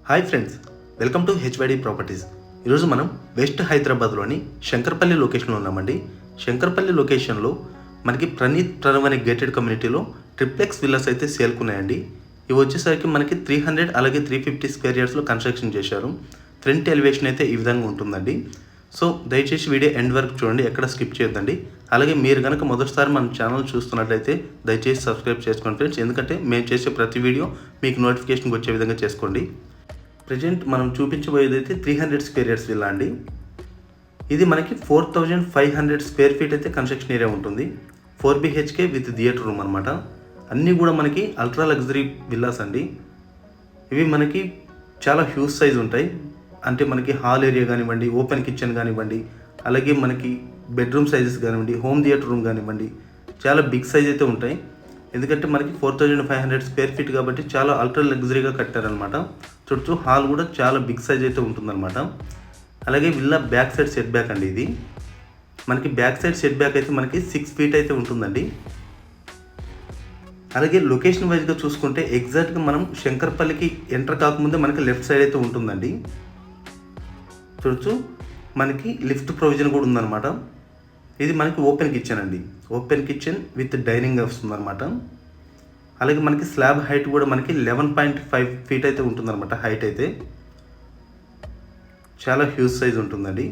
Hi friends, welcome to H Y D properties. ఈరోజు మనం west హైదరాబాద్లోని శంకర్పల్లి లొకేషన్లో ఉన్నామండి. శంకర్పల్లి లొకేషన్లో మనకి ప్రణవ్ అనే గేటెడ్ కమ్యూనిటీలో ట్రిప్లెక్స్ విల్లాస్ అయితే సేల్కున్నాయండి. ఇవి వచ్చేసరికి మనకి 300 అలాగే 350 స్క్వేర్ యార్డ్స్లో కన్స్ట్రక్షన్ చేశారు. ఫ్రంట్ ఎలివేషన్ అయితే ఈ విధంగా ఉంటుందండి. సో దయచేసి వీడియో ఎండ్ వరకు చూడండి, ఎక్కడ స్కిప్ చేయొద్దండి. అలాగే మీరు కనుక మొదటిసారి మన ఛానల్ చూస్తున్నట్లయితే దయచేసి సబ్స్క్రైబ్ చేసుకోండి ఫ్రెండ్స్, ఎందుకంటే మేము చేసే ప్రతి వీడియో మీకు నోటిఫికేషన్ వచ్చే విధంగా చేసుకోండి. ప్రజెంట్ మనం చూపించబోయేది అయితే 300 స్క్వేర్ యార్డ్స్ విల్లా అండి. ఇది మనకి 4500 స్క్వేర్ ఫీట్ అయితే కన్స్ట్రక్షన్ ఏరియా ఉంటుంది. 4 BHK విత్ థియేటర్ రూమ్ అనమాట. అన్నీ కూడా మనకి అల్ట్రా లగ్జరీ విల్లాస్ అండి. ఇవి మనకి చాలా హ్యూజ్ సైజ్ ఉంటాయి. అంటే మనకి హాల్ ఏరియా కానివ్వండి, ఓపెన్ కిచెన్ కానివ్వండి, అలాగే మనకి బెడ్రూమ్ సైజెస్ కానివ్వండి, హోమ్ థియేటర్ రూమ్ కానివ్వండి, చాలా బిగ్ సైజ్ అయితే ఉంటాయి. ఎందుకంటే మనకి 4500 స్క్వేర్ ఫీట్ కాబట్టి చాలా అల్ట్రా లగ్జరీగా కట్టారనమాట. చుట్టూ హాల్ కూడా చాలా బిగ్ సైజ్ అయితే ఉంటుందన్నమాట. అలాగే villa back side set back అండి. ఇది మనకి బ్యాక్ సైడ్ సెట్ బ్యాక్ అయితే మనకి 6 ఫీట్ అయితే ఉంటుందండి. అలాగే లొకేషన్ వైజ్గా చూసుకుంటే ఎగ్జాక్ట్గా మనం శంకర్పల్లికి ఎంటర్ కాకముందే మనకి లెఫ్ట్ సైడ్ అయితే ఉంటుందండి. చూడొచ్చు, మనకి లిఫ్ట్ ప్రొవిజన్ కూడా ఉందన్నమాట. ఇది మనకి ఓపెన్ కిచెన్ అండి. ఓపెన్ కిచెన్ విత్ డైనింగ్ వస్తుందన్నమాట. అలాగే మనకి స్లాబ్ హైట్ కూడా మనకి 11.5 ఫీట్ అయితే ఉంటుందన్నమాట. హైట్ అయితే చాలా హ్యూజ్ సైజ్ ఉంటుందండి.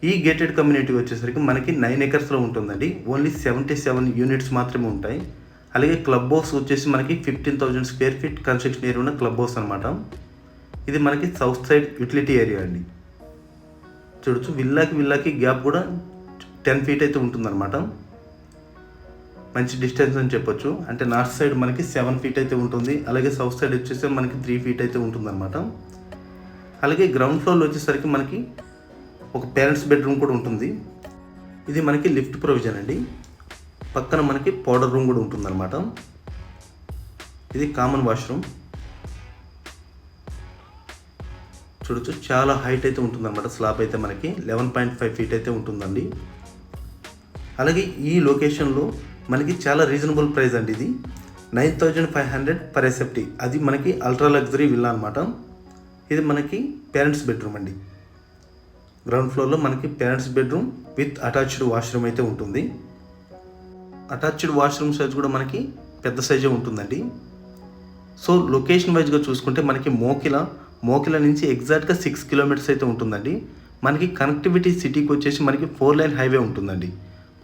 ఈ గేటెడ్ కమ్యూనిటీ వచ్చేసరికి మనకి 9 acres ఉంటుందండి. ఓన్లీ 77 యూనిట్స్ మాత్రమే ఉంటాయి. అలాగే క్లబ్ హౌస్ వచ్చేసి మనకి 15,000 స్క్వేర్ ఫీట్ కన్స్ట్రక్షన్ ఏరియా ఉన్న క్లబ్ హౌస్ అనమాట. ఇది మనకి సౌత్ సైడ్ యూటిలిటీ ఏరియా అండి. చూడొచ్చు, విల్లాకి గ్యాప్ కూడా 10 ఫీట్ అయితే ఉంటుందన్నమాట. మంచి డిస్టెన్స్ అని చెప్పొచ్చు. అంటే నార్త్ సైడ్ మనకి 7 ఫీట్ అయితే ఉంటుంది. అలాగే సౌత్ సైడ్ వచ్చేసి మనకి 3 ఫీట్ అయితే ఉంటుందన్నమాట. అలాగే గ్రౌండ్ ఫ్లోర్లో వచ్చేసరికి మనకి ఒక పేరెంట్స్ బెడ్రూమ్ కూడా ఉంటుంది. ఇది మనకి లిఫ్ట్ ప్రొవిజన్ అండి. పక్కన మనకి పౌడర్ రూమ్ కూడా ఉంటుందన్నమాట. ఇది కామన్ వాష్రూమ్. చూడొచ్చు, చాలా హైట్ అయితే ఉంటుందన్నమాట. స్లాబ్ అయితే మనకి 11.5 ఫీట్ అయితే ఉంటుందండి. అలాగే ఈ లొకేషన్లో మనకి చాలా రీజనబుల్ ప్రైస్ అండి. ఇది 9500 పర్ ఎస్ఎఫ్టీ. అది మనకి అల్ట్రా లగ్జరీ విల్లా అనమాట. ఇది మనకి పేరెంట్స్ బెడ్రూమ్ అండి. గ్రౌండ్ ఫ్లోర్లో మనకి parents bedroom with attached washroom అయితే ఉంటుంది. అటాచ్డ్ వాష్రూమ్ సైజ్ కూడా మనకి పెద్ద సైజే ఉంటుందండి. సో లొకేషన్ వైజ్గా చూసుకుంటే మనకి మోకిల నుంచి ఎగ్జాక్ట్గా 6 కిలోమీటర్స్ అయితే ఉంటుందండి. మనకి కనెక్టివిటీ సిటీకి వచ్చేసి మనకి 4 లైన్ హైవే ఉంటుందండి.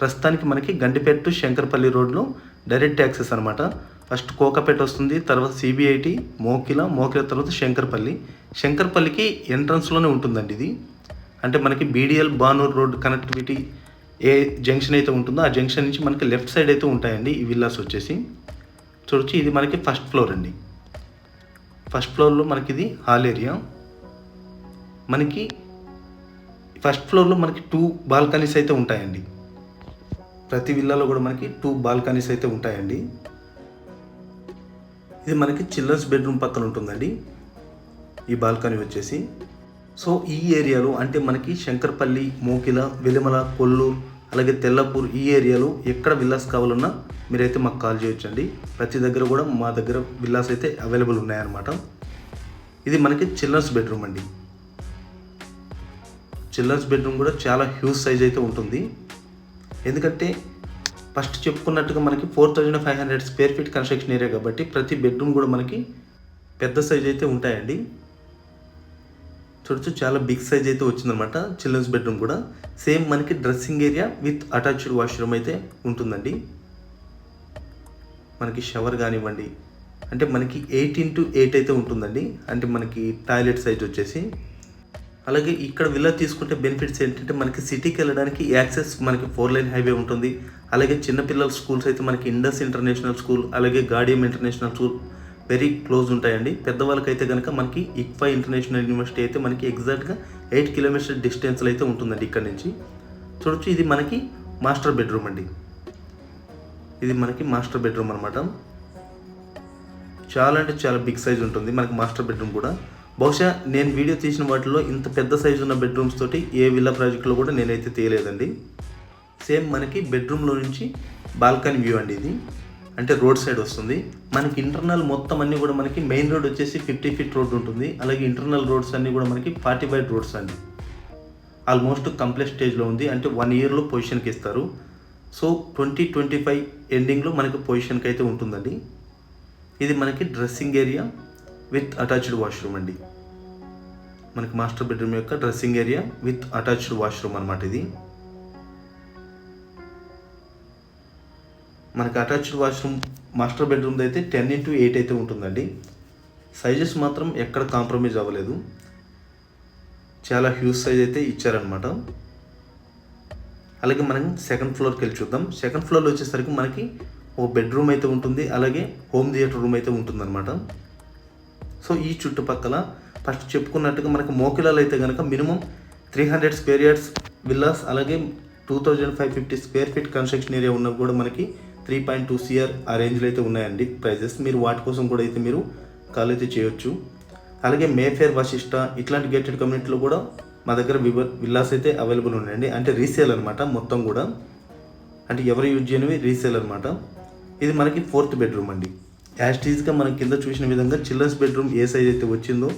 ప్రస్తుతానికి మనకి గండిపేట టు శంకర్పల్లి రోడ్లో డైరెక్ట్ యాక్సెస్ అనమాట. ఫస్ట్ కోకాపేట వస్తుంది, తర్వాత CBIT, మోకిల తర్వాత శంకర్పల్లికి ఎంట్రన్స్లోనే ఉంటుందండి ఇది. అంటే మనకి BDL బానూర్ రోడ్ కనెక్టివిటీ ఏ జంక్షన్ అయితే ఉంటుందో ఆ జంక్షన్ నుంచి మనకి లెఫ్ట్ సైడ్ అయితే ఉంటాయండి ఈ విల్లాస్ వచ్చేసి. చూడొచ్చు, ఇది మనకి ఫస్ట్ ఫ్లోర్ అండి. ఫస్ట్ ఫ్లోర్లో మనకి ఇది హాల్ ఏరియా. మనకి ఫస్ట్ ఫ్లోర్లో మనకి 2 బాల్కనీస్ అయితే ఉంటాయండి. ప్రతి విల్లాలో కూడా మనకి 2 బాల్కనీస్ అయితే ఉంటాయండి. ఇది మనకి చిల్డ్రన్స్ బెడ్రూమ్ పక్కన ఉంటుందండి ఈ బాల్కనీ వచ్చేసి. సో ఈ ఏరియాలో అంటే మనకి శంకర్పల్లి, మోకిల, వెలిమల, కొల్లూరు, అలాగే తెల్లపూర్ ఈ ఏరియాలో ఎక్కడ విల్లాస్ కావాలన్నా మీరైతే మాకు కాల్ చేయొచ్చండి. ప్రతి దగ్గర కూడా మా దగ్గర విల్లాస్ అయితే అవైలబుల్ ఉన్నాయన్నమాట. ఇది మనకి చిల్డ్రన్స్ బెడ్రూమ్ అండి. చిల్డ్రన్స్ బెడ్రూమ్ కూడా చాలా హ్యూజ్ సైజ్ అయితే ఉంటుంది. ఎందుకంటే ఫస్ట్ చెప్పుకున్నట్టుగా మనకి 4500 స్క్వేర్ ఫీట్ కన్స్ట్రక్షన్ ఏరియా కాబట్టి ప్రతి బెడ్రూమ్ కూడా మనకి పెద్ద సైజ్ అయితే ఉంటాయండి. చూడొచ్చు, చాలా బిగ్ సైజ్ అయితే వచ్చిందనమాట. చిల్డ్రన్స్ బెడ్రూమ్ కూడా సేమ్ మనకి dressing area with attached washroom అయితే ఉంటుందండి. మనకి షవర్ కానివ్వండి, అంటే మనకి 8x8 అయితే ఉంటుందండి. అంటే మనకి టాయిలెట్ సైజ్ వచ్చేసి. అలాగే ఇక్కడ విల్లా తీసుకుంటే బెనిఫిట్స్ ఏంటంటే మనకి సిటీకి వెళ్ళడానికి యాక్సెస్ మనకి 4 లైన్ హైవే ఉంటుంది. అలాగే చిన్నపిల్లల స్కూల్స్ అయితే మనకి ఇండస్ ఇంటర్నేషనల్ స్కూల్, అలాగే Gaudium international school very close ఉంటాయండి. పెద్దవాళ్ళకైతే కనుక మనకి ICFA ఇంటర్నేషనల్ యూనివర్సిటీ అయితే మనకి ఎగ్జాక్ట్గా 8 కిలోమీటర్స్ డిస్టెన్స్లో అయితే ఉంటుందండి ఇక్కడ నుంచి. చూడొచ్చు, ఇది మనకి మాస్టర్ బెడ్రూమ్ అండి. ఇది మనకి మాస్టర్ బెడ్రూమ్ అనమాట. చాలా అంటే చాలా బిగ్ సైజ్ ఉంటుంది మనకి మాస్టర్ బెడ్రూమ్ కూడా. బహుశా నేను వీడియో తీసిన వాటిలో ఇంత పెద్ద సైజు ఉన్న బెడ్రూమ్స్ తోటి ఏ విల్లా ప్రాజెక్ట్లో కూడా నేనైతే తీయలేదండి. సేమ్ మనకి బెడ్రూమ్లో నుంచి బాల్కనీ వ్యూ అండి ఇది. అంటే రోడ్ సైడ్ వస్తుంది. మనకి ఇంటర్నల్ మొత్తం అన్నీ కూడా మనకి మెయిన్ రోడ్ వచ్చేసి 50 ఫీట్ రోడ్ ఉంటుంది. అలాగే ఇంటర్నల్ రోడ్స్ అన్నీ కూడా మనకి 45 రోడ్స్ అండి. ఆల్మోస్ట్ కంప్లీట్ స్టేజ్లో ఉంది. అంటే 1 ఇయర్లో పొజిషన్కి ఇస్తారు. సో 2025 ఎండింగ్లో మనకి పొజిషన్కి అయితే ఉంటుందండి. ఇది మనకి dressing area with attached washroom అండి. మనకి మాస్టర్ బెడ్రూమ్ యొక్క dressing area with attached washroom అనమాట. ఇది మనకి అటాచ్డ్ వాష్రూమ్ మాస్టర్ బెడ్రూమ్ది అయితే 10x8 అయితే ఉంటుందండి. సైజెస్ మాత్రం ఎక్కడ కాంప్రమైజ్ అవ్వలేదు. చాలా హ్యూజ్ సైజ్ అయితే ఇచ్చారనమాట. అలాగే మనం సెకండ్ ఫ్లోర్కి వెళ్ళి చూద్దాం. సెకండ్ ఫ్లోర్లో వచ్చేసరికి మనకి ఓ బెడ్రూమ్ అయితే ఉంటుంది. అలాగే హోమ్ థియేటర్ రూమ్ అయితే ఉంటుందన్నమాట. సో ఈ చుట్టుపక్కల ఫస్ట్ చెప్పుకున్నట్టుగా మనకి మోకిలాలు అయితే కనుక మినిమం 300 స్క్వేర్ యార్డ్స్ విల్లాస్, అలాగే 2550 స్క్వేర్ ఫీట్ కన్స్ట్రక్షన్ ఏరియా ఉన్నవి కూడా మనకి 3.2 CR ఆ రేంజ్లో అయితే ఉన్నాయండి ప్రైజెస్. మీరు వాటి కోసం కూడా అయితే మీరు కాల్ అయితే చేయొచ్చు. అలాగే మేఫేర్, వశిష్ట ఇట్లాంటి గేటెడ్ కమ్యూనిటీలో కూడా మా దగ్గర విల్లాస్ అయితే అవైలబుల్ ఉన్నాయండి. అంటే రీసేల్ అనమాట మొత్తం కూడా. అంటే ఎవరు యూజ్ చేయనివి రీసేల్ అనమాట. ఇది మనకి 4th బెడ్రూమ్ అండి. యాస్టీజ్గా మనం కింద చూసిన విధంగా చిల్డ్రన్స్ బెడ్రూమ్ ఏ సైజ్ అయితే వచ్చిందో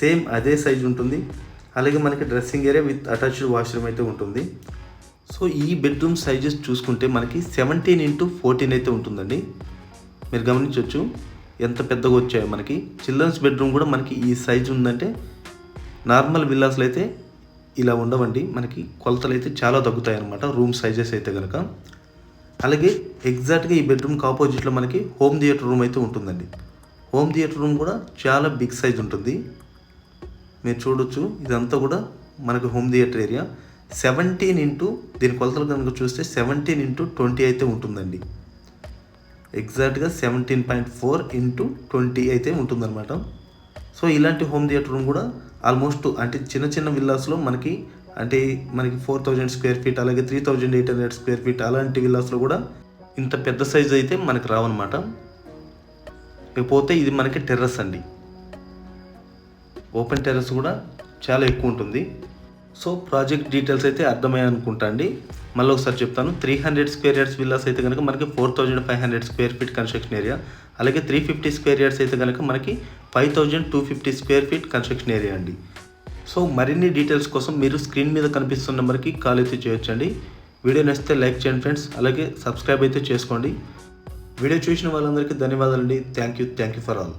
సేమ్ అదే సైజ్ ఉంటుంది. అలాగే మనకి dressing area with attached washroom అయితే ఉంటుంది. సో ఈ బెడ్రూమ్ సైజెస్ చూసుకుంటే మనకి 17x14 అయితే ఉంటుందండి. మీరు గమనించవచ్చు ఎంత పెద్దగా వచ్చాయో. మనకి చిల్డ్రన్స్ బెడ్రూమ్ కూడా మనకి ఈ సైజు ఉందంటే నార్మల్ విల్లాస్లో అయితే ఇలా ఉండవండి. మనకి కొలతలు అయితే చాలా తగ్గుతాయి అన్నమాట రూమ్ సైజెస్ అయితే కనుక. అలాగే ఎగ్జాక్ట్గా ఈ బెడ్రూమ్కి ఆపోజిట్లో మనకి హోమ్ థియేటర్ రూమ్ అయితే ఉంటుందండి. హోమ్ థియేటర్ రూమ్ కూడా చాలా బిగ్ సైజ్ ఉంటుంది. మీరు చూడొచ్చు ఇదంతా కూడా మనకి హోమ్ థియేటర్ ఏరియా. 17 దీని కొలతలు కనుక చూస్తే 17x20 అయితే ఉంటుందండి. ఎగ్జాక్ట్గా 17.4x20 అయితే ఉంటుందన్నమాట. సో ఇలాంటి హోమ్ థియేటర్ రూమ్ కూడా ఆల్మోస్ట్ అంటే చిన్న చిన్న విల్లాస్లో మనకి 4000 స్క్వేర్ ఫీట్, అలాగే 3800 స్క్వేర్ ఫీట్ అలాంటి విల్లాస్లో కూడా ఇంత పెద్ద సైజు అయితే మనకి రావన్నమాట. ఇకపోతే ఇది మనకి టెర్రస్ అండి. ఓపెన్ టెర్రస్ కూడా చాలా ఎక్కువ ఉంటుంది. సో ప్రాజెక్ట్ డీటెయిల్స్ అయితే అర్థమయ్యాయి అనుకుంటా అండి. మళ్ళీ ఒకసారి చెప్తాను. 300 స్క్వేర్ యార్డ్స్ విల్లాస్ అయితే కనుక మనకి 4500 స్క్వేర్ ఫీట్ కన్స్ట్రక్షన్ ఏరియా, అలాగే 350 స్క్వేర్ యార్డ్స్ అయితే కనుక మనకి 5250 స్క్వేర్ ఫీట్ కన్స్ట్రక్షన్ ఏరియా అండి. సో మరిన్ని డీటెయిల్స్ కోసం మీరు స్క్రీన్ మీద కనిపిస్తున్న నెంబర్కి కాల్ అయితే చేయొచ్చండి. వీడియో నచ్చితే లైక్ చేయండి ఫ్రెండ్స్, అలాగే సబ్స్క్రైబ్ అయితే చేసుకోండి. వీడియో చూసిన వాళ్ళందరికీ ధన్యవాదాలండి. Thank you for all.